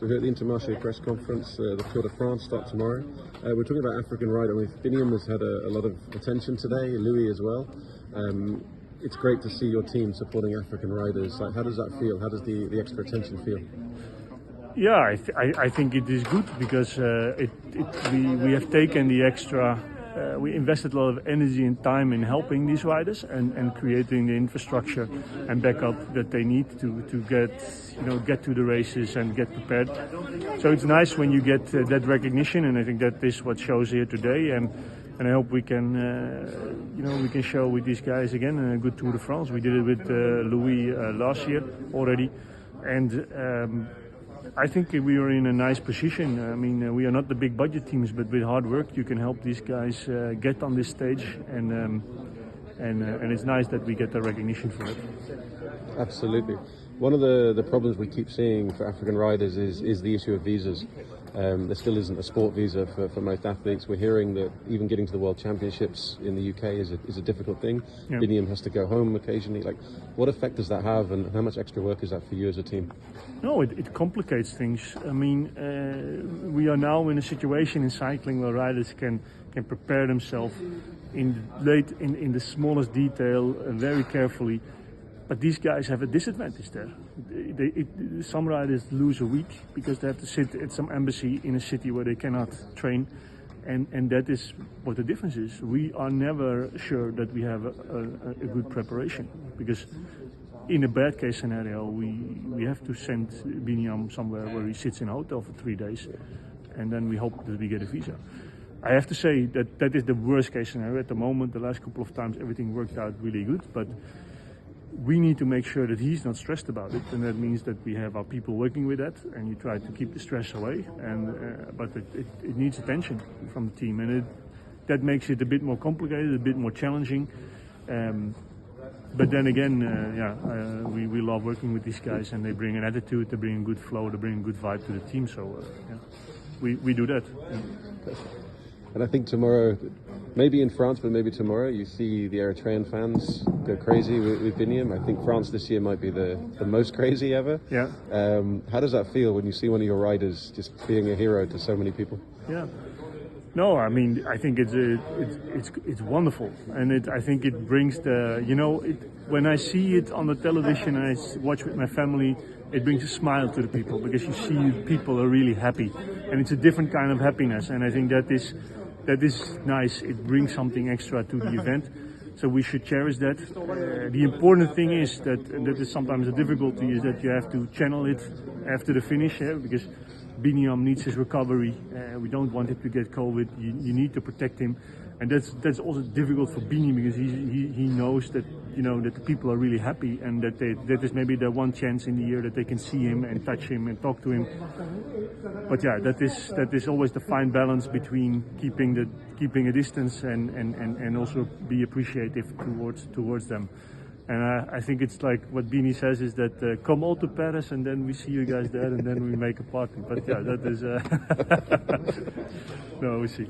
We're here at the Intermarché press conference. The Tour de France starts tomorrow. We're talking about African rider. Biniam has had a lot of attention today, Louis as well. It's great to see your team supporting African riders. Like, how does that feel? How does the extra attention feel? Yeah, I think it is good because we have taken the extra. We invested a lot of energy and time in helping these riders and creating the infrastructure and backup that they need to get to the races and get prepared. So it's nice when you get that recognition, and I think that is what shows here today. And I hope we can we can show with these guys again a good Tour de France. We did it with Louis last year already, and I think we are in a nice position. I mean, we are not the big budget teams, but with hard work, you can help these guys get on this stage, and it's nice that we get the recognition for it. Absolutely. One of the problems we keep seeing for African riders is the issue of visas. There still isn't a sport visa for most athletes. We're hearing that even getting to the World Championships in the UK is a difficult thing. Yeah. Biniam has to go home occasionally. Like, what effect does that have, and how much extra work is that for you as a team? No, it complicates things. I mean, we are now in a situation in cycling where riders can prepare themselves in the smallest detail, very carefully. But these guys have a disadvantage there. Some riders lose a week because they have to sit at some embassy in a city where they cannot train, and that is what the difference is. We are never sure that we have a good preparation, because in a bad case scenario we have to send Biniam somewhere where he sits in a hotel for 3 days, and then we hope that we get a visa. I have to say that is the worst case scenario at the moment. The last couple of times everything worked out really good, but we need to make sure that he's not stressed about it, and that means that we have our people working with that, and you try to keep the stress away. But it needs attention from the team, and that makes it a bit more complicated, a bit more challenging. But then again, we love working with these guys, and they bring an attitude, they bring a good flow, they bring a good vibe to the team. So we do that. And I think tomorrow, maybe in France, but maybe tomorrow, you see the Eritrean fans go crazy with Biniam. I think France this year might be the most crazy ever. Yeah. How does that feel when you see one of your riders just being a hero to so many people? Yeah. No, I mean, I think it's wonderful, and I think it brings when I see it on the television and I watch with my family, it brings a smile to the people, because you see people are really happy, and it's a different kind of happiness, and I think that is nice. It brings something extra to the event, so we should cherish that. The important thing is and that is sometimes a difficulty, is that you have to channel it after the finish, because Biniam needs his recovery. We don't want him to get COVID. You need to protect him, and that's also difficult for Biniam, because he knows that that the people are really happy, and that is maybe the one chance in the year that they can see him and touch him and talk to him. But yeah, that is always the fine balance between keeping a distance and also be appreciative towards them. And I think it's like what Bini says, is that come all to Paris, and then we see you guys there, and then we make a party. But yeah, that is no, we see.